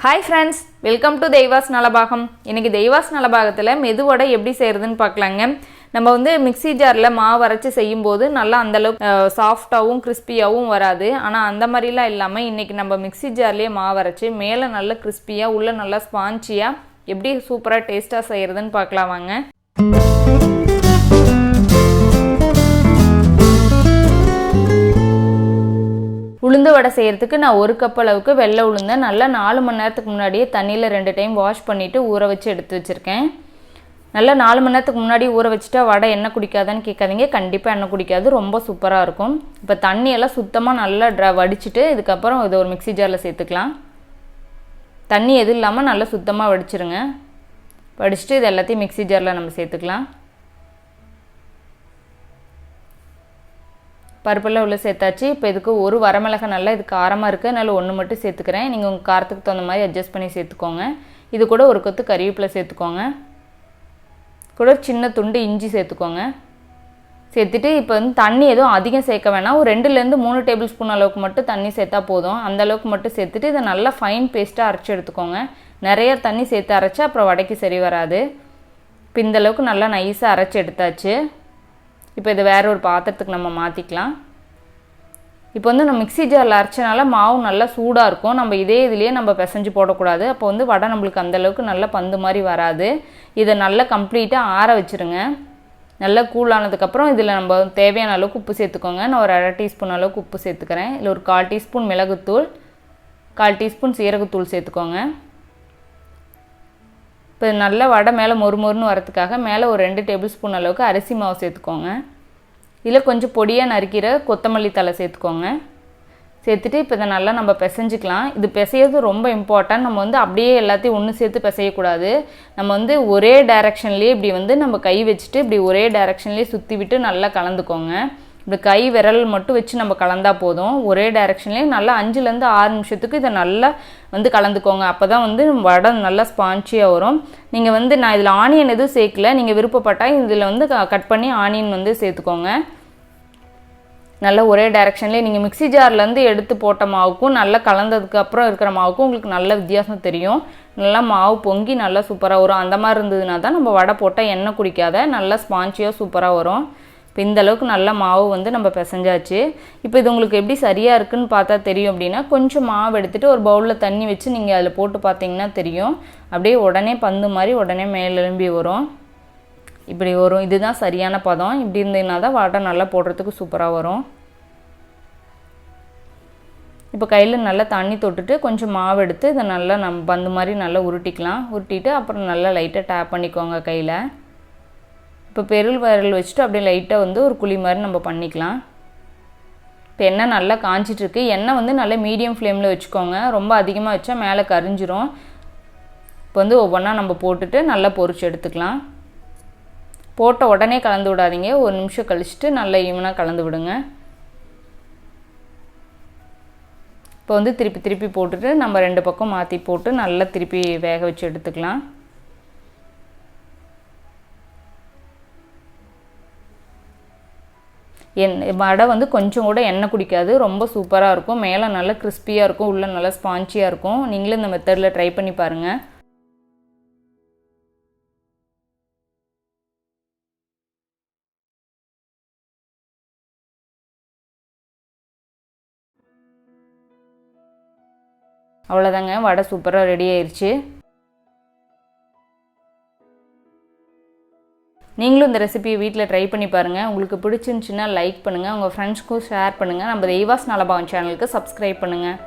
Hi friends, welcome to தெய்வாஸ் Nalabagam. இன்னைக்கு தெய்வாஸ் நலபாகத்துல மெது வடை எப்படி செய்யறதுன்னு பார்க்கலாங்க. நம்ம வந்து மிக்ஸி ஜார்ல மாவு அரைச்சு செய்யும்போது நல்லா அந்த அளவுக்கு சாஃப்ட்டாவும் கிறிஸ்பியாவும் வராது. ஆனா அந்த மாதிரிலாம் இல்லாம இன்னைக்கு நம்ம மிக்ஸி ஜார்லயே மாவு அரைச்சு மேல நல்ல கிறிஸ்பியா உள்ள நல்லா ஸ்பாஞ்சியா எப்படி சூப்பரா டேஸ்டா செய்யறதுன்னு பார்க்கலாம் வாங்க. உளுந்து வடை செய்யறதுக்கு நான் 1 கப் அளவுக்கு வெள்ளை உளுந்தை நல்லா 4 மணி நேரத்துக்கு முன்னாடியே தண்ணியில் 2 டைம் வாஷ் பண்ணிவிட்டு ஊற வச்சு எடுத்து வச்சுருக்கேன். நல்லா 4 மணி நேரத்துக்கு முன்னாடி ஊற வச்சுட்டா வடை எண்ணெய் குடிக்காதான்னு கேட்காதீங்க, கண்டிப்பாக எண்ணெய் குடிக்காது, ரொம்ப சூப்பராக இருக்கும். இப்போ தண்ணியெல்லாம் சுத்தமாக நல்லா வடிச்சிட்டு இதுக்கப்புறம் இதை ஒரு மிக்ஸி ஜாரில் சேர்த்துக்கலாம். தண்ணி எதுவும் இல்லாமல் நல்லா சுத்தமாக வடிச்சிருங்க. வடிச்சிட்டு இது எல்லாத்தையும் மிக்ஸி ஜாரில் நம்ம சேர்த்துக்கலாம். பருப்பெல்லாம் உள்ள சேர்த்தாச்சு. இப்போ இதுக்கு ஒரு வரமிளகாய் நல்லா இது காரமாக இருக்குது, அதனால் 1 மட்டும் சேர்த்துக்கிறேன். நீங்கள் உங்கள் காரத்துக்கு தகுந்த மாதிரி அட்ஜஸ்ட் பண்ணி சேர்த்துக்கோங்க. இது கூட ஒரு கொத்து கறிவேப்பிலை சேர்த்துக்கோங்க. கூட சின்ன துண்டு இஞ்சி சேர்த்துக்கோங்க. சேர்த்துட்டு இப்போ வந்து தண்ணி எதுவும் அதிகம் சேர்க்க வேணாம், ஒரு 2லேருந்து 3 டேபிள் ஸ்பூன் அளவுக்கு மட்டும் தண்ணி சேர்த்தா போதும். அந்தளவுக்கு மட்டும் சேர்த்துட்டு இதை நல்லா ஃபைன் பேஸ்ட்டாக அரைச்சி எடுத்துக்கோங்க. நிறைய தண்ணி சேர்த்து அரைச்சா அப்புறம் வடைக்கு சரி வராது. இப்போ இந்தளவுக்கு நல்லா நைஸாக அரைச்சி எடுத்தாச்சு. இப்போ இது வேறு ஒரு பாத்திரத்துக்கு நம்ம மாற்றிக்கலாம். இப்போ வந்து நம்ம மிக்ஸி ஜாரில் அரைச்சனால மாவு நல்லா சூடாக இருக்கும். நம்ம இதே இதுலேயே நம்ம பிசைஞ்சு போடக்கூடாது. அப்போ வந்து வடை நம்மளுக்கு அந்தளவுக்கு நல்லா பந்து மாதிரி வராது. இதை நல்லா கம்ப்ளீட்டாக ஆற வச்சுருங்க. நல்லா கூலானதுக்கப்புறம் இதில் நம்ம தேவையான அளவுக்கு உப்பு சேர்த்துக்கோங்க. நான் ஒரு 1/2 டீஸ்பூன் அளவுக்கு உப்பு சேர்த்துக்கிறேன். இல்லை ஒரு 1/4 டீஸ்பூன் மிளகுத்தூள், 1/4 டீஸ்பூன் சீரகத்தூள் சேர்த்துக்கோங்க. இப்போ நல்லா வடை மேலே மொறுமொறுன்னு வரதுக்காக மேலே ஒரு 2 டேபிள் ஸ்பூன் அளவுக்கு அரிசி மாவு சேர்த்துக்கோங்க. இதில் கொஞ்சம் பொடியாக நறுக்கிற கொத்தமல்லி தழை சேர்த்துக்கோங்க. சேர்த்துட்டு இப்போ இதை நல்லா நம்ம பிசைஞ்சிக்கலாம். இது பிசையிறது ரொம்ப இம்பார்ட்டன்ட். நம்ம வந்து அப்படியே எல்லாத்தையும் ஒன்று சேர்த்து பிசையக்கூடாது. நம்ம வந்து ஒரே டைரெக்ஷன்லேயே இப்படி வந்து நம்ம கை வச்சுட்டு இப்படி ஒரே டைரெக்ஷன்லேயே சுற்றி விட்டு நல்லா கலந்துக்கோங்க. இப்படி கை விரல் மட்டும் வச்சு நம்ம கலந்தால் போதும். ஒரே டைரெக்ஷன்லேயே நல்லா 5லேருந்து 6 நிமிஷத்துக்கு இதை நல்லா வந்து கலந்துக்கோங்க. அப்போ தான் வந்து வடை நல்லா ஸ்பான்ச்சியாக வரும். நீங்கள் வந்து நான் இதில் ஆனியன் எதுவும் சேர்க்கல, நீங்கள் விருப்பப்பட்டால் இதில் வந்து கட் பண்ணி ஆனியன் வந்து சேர்த்துக்கோங்க. நல்லா ஒரே டைரெக்ஷன்லேயே நீங்கள் மிக்ஸி ஜார்லேருந்து எடுத்து போட்ட மாவுக்கும் நல்லா கலந்ததுக்கப்புறம் இருக்கிற மாவுக்கும் உங்களுக்கு நல்ல வித்தியாசம் தெரியும். நல்லா மாவு பொங்கி நல்லா சூப்பராக வரும். அந்த மாதிரி இருந்ததுன்னா தான் நம்ம வடை போட்டால் எண்ணெய் குடிக்காத நல்லா ஸ்பான்ச்சியாக சூப்பராக வரும். இப்போ இந்தளவுக்கு நல்ல மாவு வந்து நம்ம பிசைஞ்சாச்சு. இப்போ இது உங்களுக்கு எப்படி சரியாக இருக்குதுன்னு பார்த்தா தெரியும். அப்படின்னா கொஞ்சம் மாவு எடுத்துகிட்டு ஒரு பவுலில் தண்ணி வச்சு நீங்கள் அதில் போட்டு பார்த்தீங்கன்னா தெரியும். அப்படியே உடனே பந்து மாதிரி உடனே மேலே எழும்பி வரும். இப்படி வரும். இதுதான் சரியான பதம். இப்படி இருந்ததுன்னா தான் வடை நல்லா போடுறதுக்கு சூப்பராக வரும். இப்போ கையில் நல்லா தண்ணி தொட்டுட்டு கொஞ்சம் மாவு எடுத்து இதை நல்லா நம்ம பந்து மாதிரி நல்லா உருட்டிக்கலாம். உருட்டிட்டு அப்புறம் நல்லா லைட்டாக டேப் பண்ணிக்கோங்க கையில். இப்போ பெருள் விரல் வச்சுட்டு அப்படியே லைட்டாக வந்து ஒரு குழி மாதிரி நம்ம பண்ணிக்கலாம். இப்போ எண்ணெய் நல்லா காஞ்சிட்ருக்கு. எண்ணெய் வந்து நல்லா மீடியம் ஃப்ளேமில் வச்சுக்கோங்க. ரொம்ப அதிகமாக வச்சா மேலே கரிஞ்சிரும். இப்போ வந்து ஒவ்வொன்றா நம்ம போட்டுட்டு நல்லா பொரிச்சு எடுத்துக்கலாம். போட்ட உடனே கலந்து விடாதீங்க, 1 நிமிஷம் கழிச்சுட்டு நல்லா ஈவனாக கலந்து விடுங்க. இப்போ வந்து திருப்பி போட்டுட்டு நம்ம 2 பக்கம் மாற்றி போட்டு நல்லா திருப்பி வேக வச்சு எடுத்துக்கலாம். வடை வந்து கொஞ்சம் கூட எண்ணெய் குடிக்காது, ரொம்ப சூப்பராக இருக்கும். மேலே நல்லா கிறிஸ்பியாக இருக்கும், உள்ளே நல்லா ஸ்பான்ச்சியாக இருக்கும். நீங்களும் இந்த மெத்தடில் ட்ரை பண்ணி பாருங்கள். அவ்வளோதாங்க, வடை சூப்பராக ரெடி ஆயிடுச்சு. நீங்களும் இந்த ரெசிபியை வீட்டில் ட்ரை பண்ணி பாருங்கள். உங்களுக்கு பிடிச்சிருந்துச்சின்னா லைக் பண்ணுங்கள், உங்கள் ஃப்ரெண்ட்ஸ்க்கும் ஷேர் பண்ணுங்கள். நம்ம தெய்வாஸ் நலபாகம் சேனலுக்கு சப்ஸ்கிரைப் பண்ணுங்கள்.